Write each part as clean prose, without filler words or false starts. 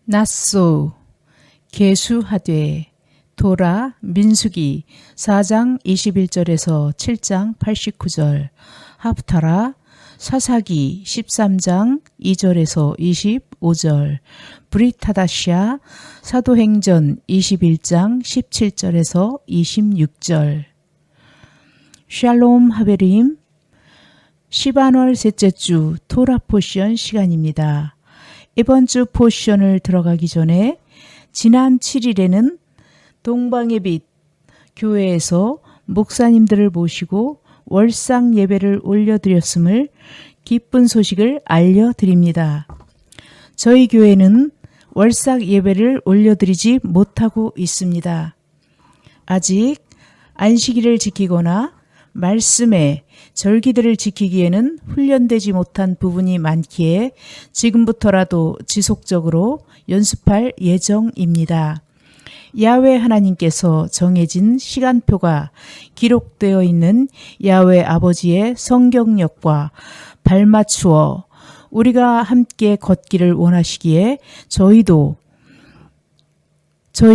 낫소 계수하되 도라 민수기 4장 21절에서 7장 89절 하프타라 사사기 13장 2절에서 25절 브리타다시아 사도행전 21장 17절에서 26절 샬롬 하베림 시바널 셋째 주 토라 포션 시간입니다. 이번 주 포션을 들어가기 전에 지난 7일에는 동방의 빛 교회에서 목사님들을 모시고 월상 예배를 올려드렸음을 기쁜 소식을 알려드립니다. 저희 교회는 월삭 예배를 올려드리지 못하고 있습니다. 아직 안식일을 지키거나 말씀의 절기들을 지키기에는 훈련되지 못한 부분이 많기에 지금부터라도 지속적으로 연습할 예정입니다. 야훼 하나님께서 정해진 시간표가 기록되어 있는 야훼 아버지의 성경력과 발맞추어 우리가 함께 걷기를 원하시기에 저희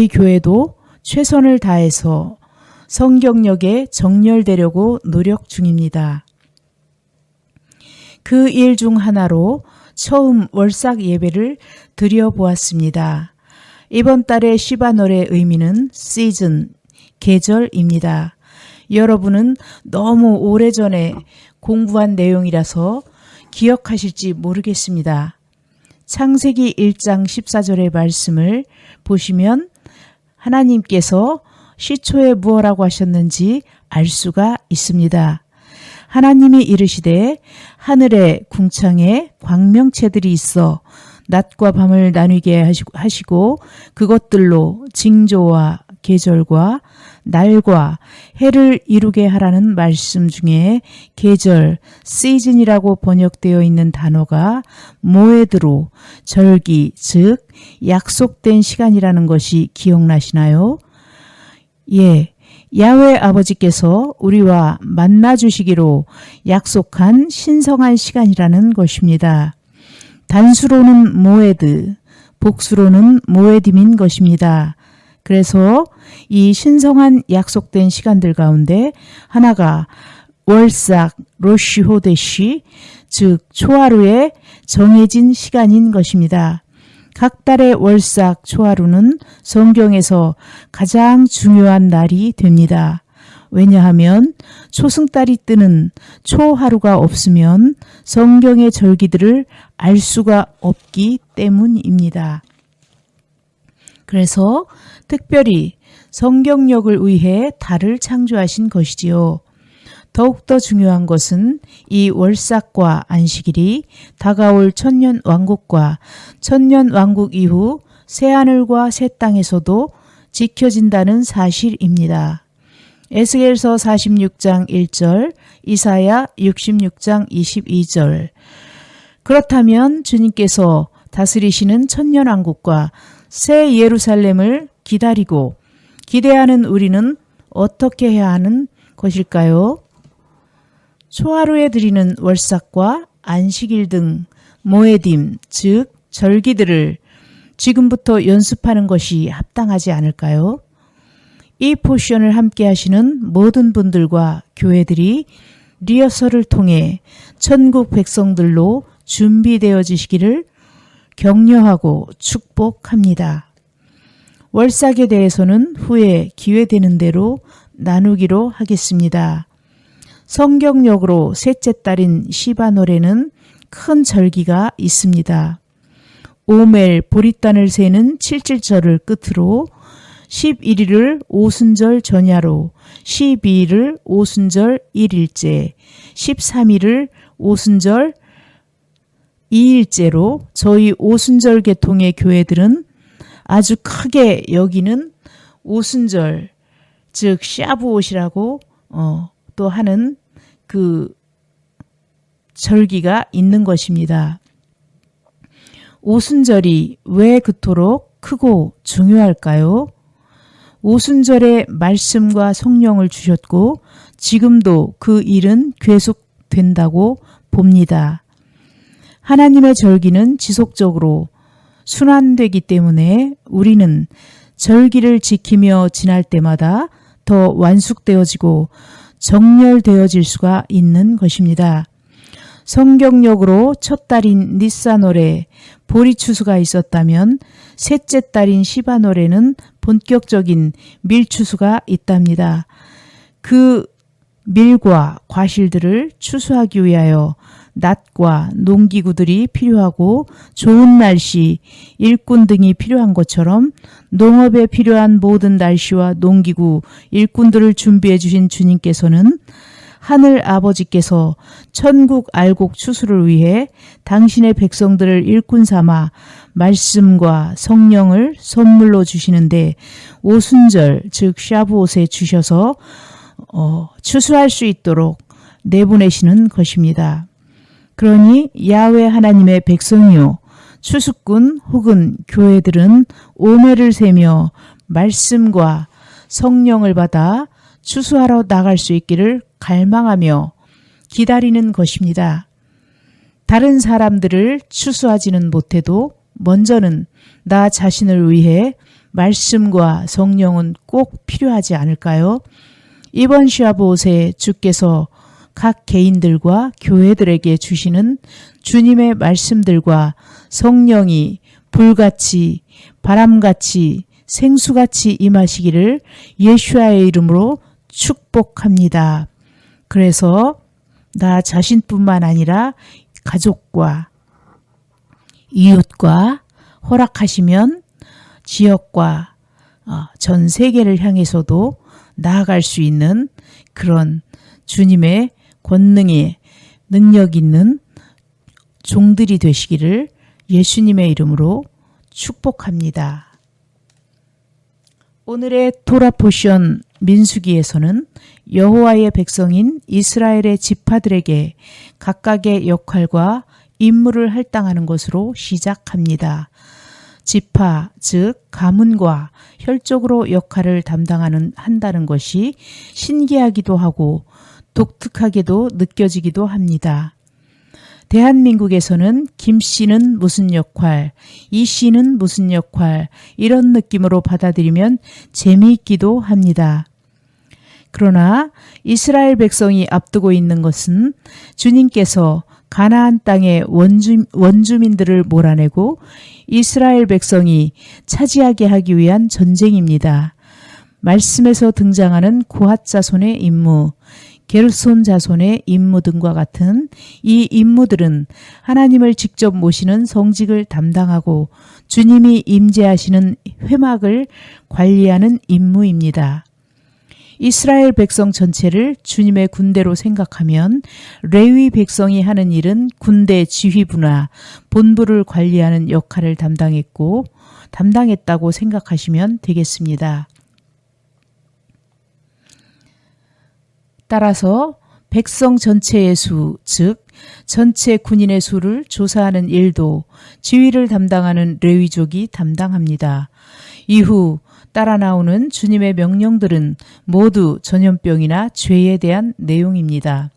교회도 최선을 다해서 성경력에 정렬되려고 노력 중입니다. 그 일 중 하나로 처음 월삭 예배를 드려보았습니다. 이번 달의 시바널의 의미는 시즌, 계절입니다. 여러분은 너무 오래전에 공부한 내용이라서 기억하실지 모르겠습니다. 창세기 1장 14절의 말씀을 보시면 하나님께서 시초에 무엇라고 하셨는지 알 수가 있습니다. 하나님이 이르시되 하늘의 궁창에 광명체들이 있어 낮과 밤을 나누게 하시고 그것들로 징조와 계절과 날과 해를 이루게 하라는 말씀 중에 계절, 시즌이라고 번역되어 있는 단어가 모에드로 절기, 즉 약속된 시간이라는 것이 기억나시나요? 예, 야훼 아버지께서 우리와 만나주시기로 약속한 신성한 시간이라는 것입니다. 단수로는 모에드, 복수로는 모에딤인 것입니다. 그래서 이 신성한 약속된 시간들 가운데 하나가 월삭 로시호데시, 즉 초하루의 정해진 시간인 것입니다. 각 달의 월삭 초하루는 성경에서 가장 중요한 날이 됩니다. 왜냐하면 초승달이 뜨는 초하루가 없으면 성경의 절기들을 알 수가 없기 때문입니다. 그래서 특별히 성경력을 위해 달을 창조하신 것이지요. 더욱더 중요한 것은 이 월삭과 안식일이 다가올 천년왕국과 천년왕국 이후 새하늘과 새 땅에서도 지켜진다는 사실입니다. 에스겔서 46장 1절, 이사야 66장 22절. 그렇다면 주님께서 다스리시는 천년왕국과 새 예루살렘을 기다리고 기대하는 우리는 어떻게 해야 하는 것일까요? 초하루에 드리는 월삭과 안식일 등 모에딤, 즉 절기들을 지금부터 연습하는 것이 합당하지 않을까요? 이 포션을 함께 하시는 모든 분들과 교회들이 리허설을 통해 천국 백성들로 준비되어지시기를 격려하고 축복합니다. 월삭에 대해서는 후에 기회되는 대로 나누기로 하겠습니다. 성경력으로 셋째 달인 시바널에는 큰 절기가 있습니다. 오멜 보리단을 세는 7.7절을 끝으로 11일을 오순절 전야로, 12일을 오순절 1일째, 13일을 오순절 2일째로 저희 오순절 계통의 교회들은 아주 크게 여기는 오순절, 즉 샤브옷이라고 또 하는 그 절기가 있는 것입니다. 오순절이 왜 그토록 크고 중요할까요? 오순절에 말씀과 성령을 주셨고 지금도 그 일은 계속된다고 봅니다. 하나님의 절기는 지속적으로 순환되기 때문에 우리는 절기를 지키며 지날 때마다 더 완숙되어지고 정렬되어질 수가 있는 것입니다. 성경력으로 첫 달인 니산월에 보리추수가 있었다면 셋째 달인 시반월에는 본격적인 밀추수가 있답니다. 그 밀과 과실들을 추수하기 위하여 낫과 농기구들이 필요하고 좋은 날씨, 일꾼 등이 필요한 것처럼 농업에 필요한 모든 날씨와 농기구, 일꾼들을 준비해 주신 주님께서는 하늘 아버지께서 천국 알곡 추수를 위해 당신의 백성들을 일꾼 삼아 말씀과 성령을 선물로 주시는데 오순절 즉 샤브옷에 주셔서 추수할 수 있도록 내보내시는 것입니다. 그러니 야훼 하나님의 백성이요 추수꾼 혹은 교회들은 오매를 세며 말씀과 성령을 받아 추수하러 나갈 수 있기를 갈망하며 기다리는 것입니다. 다른 사람들을 추수하지는 못해도 먼저는 나 자신을 위해 말씀과 성령은 꼭 필요하지 않을까요? 이번 샤브옷에 주께서 각 개인들과 교회들에게 주시는 주님의 말씀들과 성령이 불같이 바람같이 생수같이 임하시기를 예수와의 이름으로 축복합니다. 그래서 나 자신뿐만 아니라 가족과 이웃과 허락하시면 지역과 전 세계를 향해서도 나아갈 수 있는 그런 주님의 권능의 능력 있는 종들이 되시기를 예수님의 이름으로 축복합니다. 오늘의 토라 포션 민수기에서는 여호와의 백성인 이스라엘의 지파들에게 각각의 역할과 임무를 할당하는 것으로 시작합니다. 지파, 즉 가문과 혈족으로 역할을 한다는 것이 신기하기도 하고 독특하게도 느껴지기도 합니다. 대한민국에서는 김 씨는 무슨 역할, 이 씨는 무슨 역할 이런 느낌으로 받아들이면 재미있기도 합니다. 그러나 이스라엘 백성이 앞두고 있는 것은 주님께서 가나안 땅의 원주민들을 몰아내고 이스라엘 백성이 차지하게 하기 위한 전쟁입니다. 말씀에서 등장하는 고핫 자손의 임무, 게르손 자손의 임무 등과 같은 이 임무들은 하나님을 직접 모시는 성직을 담당하고 주님이 임재하시는 회막을 관리하는 임무입니다. 이스라엘 백성 전체를 주님의 군대로 생각하면 레위 백성이 하는 일은 군대 지휘부나 본부를 관리하는 역할을 담당했다고 생각하시면 되겠습니다. 따라서 백성 전체의 수, 즉 전체 군인의 수를 조사하는 일도 지휘를 담당하는 레위족이 담당합니다. 이후 따라 나오는 주님의 명령들은 모두 전염병이나 죄에 대한 내용입니다.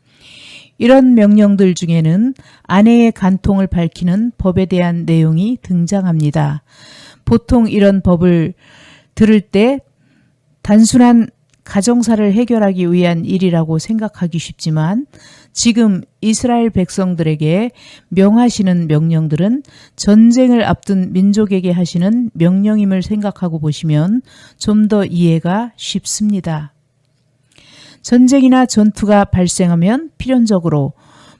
이런 명령들 중에는 아내의 간통을 밝히는 법에 대한 내용이 등장합니다. 보통 이런 법을 들을 때 단순한 가정사를 해결하기 위한 일이라고 생각하기 쉽지만 지금 이스라엘 백성들에게 명하시는 명령들은 전쟁을 앞둔 민족에게 하시는 명령임을 생각하고 보시면 좀 더 이해가 쉽습니다. 전쟁이나 전투가 발생하면 필연적으로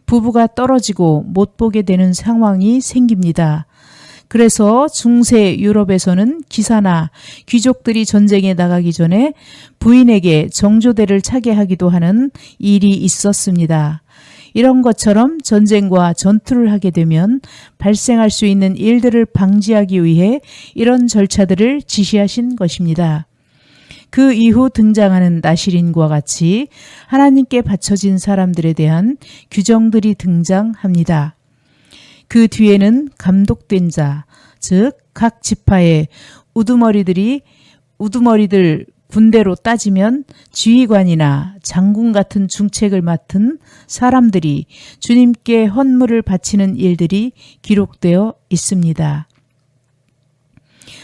부부가 떨어지고 못 보게 되는 상황이 생깁니다. 그래서 중세 유럽에서는 기사나 귀족들이 전쟁에 나가기 전에 부인에게 정조대를 차게 하기도 하는 일이 있었습니다. 이런 것처럼 전쟁과 전투를 하게 되면 발생할 수 있는 일들을 방지하기 위해 이런 절차들을 지시하신 것입니다. 그 이후 등장하는 나실인과 같이 하나님께 바쳐진 사람들에 대한 규정들이 등장합니다. 그 뒤에는 감독된 자, 즉 각 지파의 우두머리들 군대로 따지면 지휘관이나 장군 같은 중책을 맡은 사람들이 주님께 헌물을 바치는 일들이 기록되어 있습니다.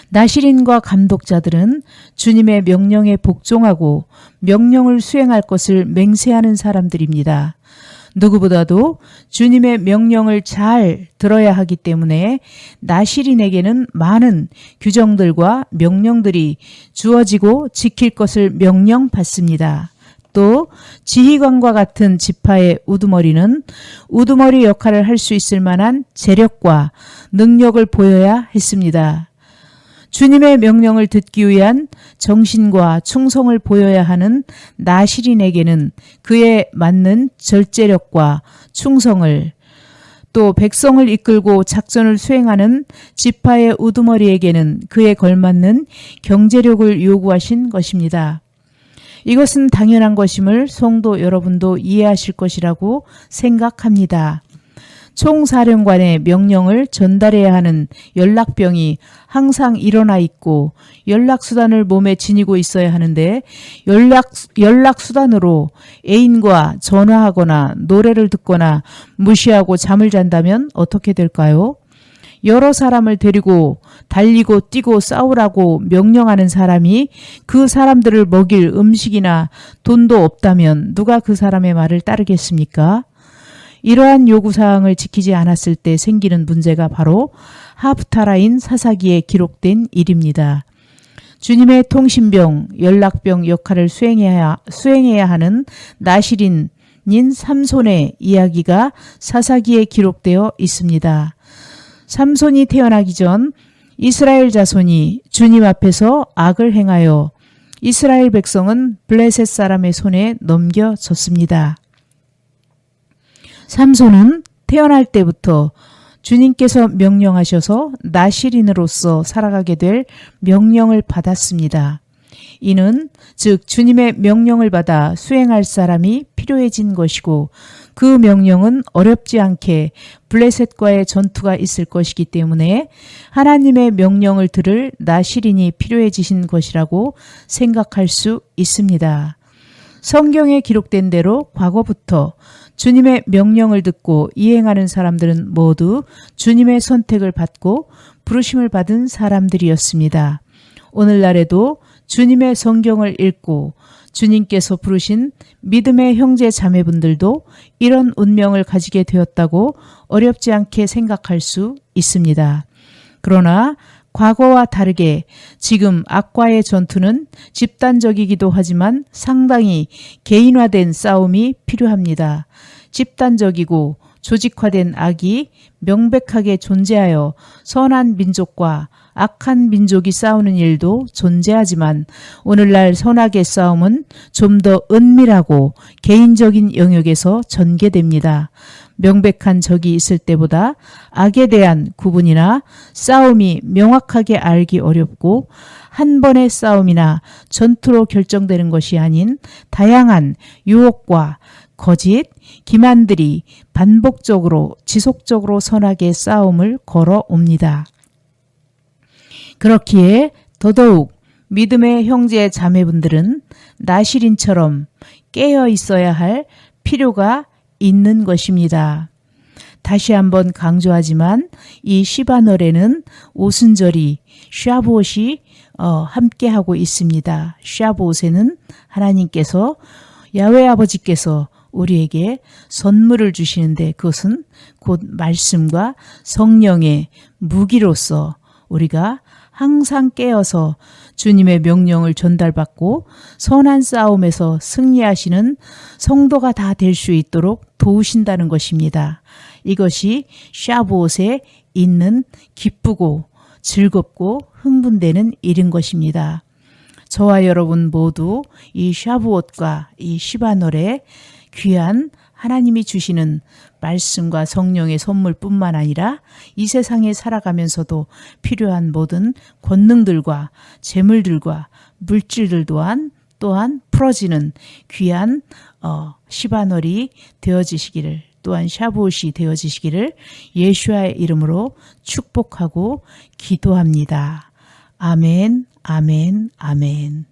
나실인과 감독자들은 주님의 명령에 복종하고 명령을 수행할 것을 맹세하는 사람들입니다. 누구보다도 주님의 명령을 잘 들어야 하기 때문에 나실인에게는 많은 규정들과 명령들이 주어지고 지킬 것을 명령받습니다. 또 지휘관과 같은 지파의 우두머리는 우두머리 역할을 할 수 있을 만한 재력과 능력을 보여야 했습니다. 주님의 명령을 듣기 위한 정신과 충성을 보여야 하는 나실인에게는 그에 맞는 절제력과 충성을, 또 백성을 이끌고 작전을 수행하는 지파의 우두머리에게는 그에 걸맞는 경제력을 요구하신 것입니다. 이것은 당연한 것임을 성도 여러분도 이해하실 것이라고 생각합니다. 총사령관의 명령을 전달해야 하는 연락병이 항상 일어나 있고 연락수단을 몸에 지니고 있어야 하는데 연락수단으로 애인과 전화하거나 노래를 듣거나 무시하고 잠을 잔다면 어떻게 될까요? 여러 사람을 데리고 달리고 뛰고 싸우라고 명령하는 사람이 그 사람들을 먹일 음식이나 돈도 없다면 누가 그 사람의 말을 따르겠습니까? 이러한 요구사항을 지키지 않았을 때 생기는 문제가 바로 하프타라인 사사기에 기록된 일입니다. 주님의 통신병, 연락병 역할을 수행해야 하는 나실인인 삼손의 이야기가 사사기에 기록되어 있습니다. 삼손이 태어나기 전 이스라엘 자손이 주님 앞에서 악을 행하여 이스라엘 백성은 블레셋 사람의 손에 넘겨졌습니다. 삼손은 태어날 때부터 주님께서 명령하셔서 나실인으로서 살아가게 될 명령을 받았습니다. 이는 즉 주님의 명령을 받아 수행할 사람이 필요해진 것이고 그 명령은 어렵지 않게 블레셋과의 전투가 있을 것이기 때문에 하나님의 명령을 들을 나실인이 필요해지신 것이라고 생각할 수 있습니다. 성경에 기록된 대로 과거부터 주님의 명령을 듣고 이행하는 사람들은 모두 주님의 선택을 받고 부르심을 받은 사람들이었습니다. 오늘날에도 주님의 성경을 읽고 주님께서 부르신 믿음의 형제 자매분들도 이런 운명을 가지게 되었다고 어렵지 않게 생각할 수 있습니다. 그러나 과거와 다르게 지금 악과의 전투는 집단적이기도 하지만 상당히 개인화된 싸움이 필요합니다. 집단적이고 조직화된 악이 명백하게 존재하여 선한 민족과 악한 민족이 싸우는 일도 존재하지만 오늘날 선악의 싸움은 좀 더 은밀하고 개인적인 영역에서 전개됩니다. 명백한 적이 있을 때보다 악에 대한 구분이나 싸움이 명확하게 알기 어렵고 한 번의 싸움이나 전투로 결정되는 것이 아닌 다양한 유혹과 거짓, 기만들이 반복적으로 지속적으로 선악의 싸움을 걸어옵니다. 그렇기에 더더욱 믿음의 형제 자매분들은 나실인처럼 깨어 있어야 할 필요가 있는 것입니다. 다시 한번 강조하지만 이 시바널에는 오순절이 샤봇이 함께하고 있습니다. 샤봇에는 하나님께서 야훼 아버지께서 우리에게 선물을 주시는데 그것은 곧 말씀과 성령의 무기로서 우리가 항상 깨어서 주님의 명령을 전달받고 선한 싸움에서 승리하시는 성도가 다 될 수 있도록 도우신다는 것입니다. 이것이 샤봇에 있는 기쁘고 즐겁고 흥분되는 일인 것입니다. 저와 여러분 모두 이 샤봇과 이 시바널에 귀한 하나님이 주시는 말씀과 성령의 선물뿐만 아니라 이 세상에 살아가면서도 필요한 모든 권능들과 재물들과 물질들 또한 풀어지는 귀한 시바널이 되어지시기를 또한 샤봇이 되어지시기를 예수와의 이름으로 축복하고 기도합니다. 아멘, 아멘, 아멘.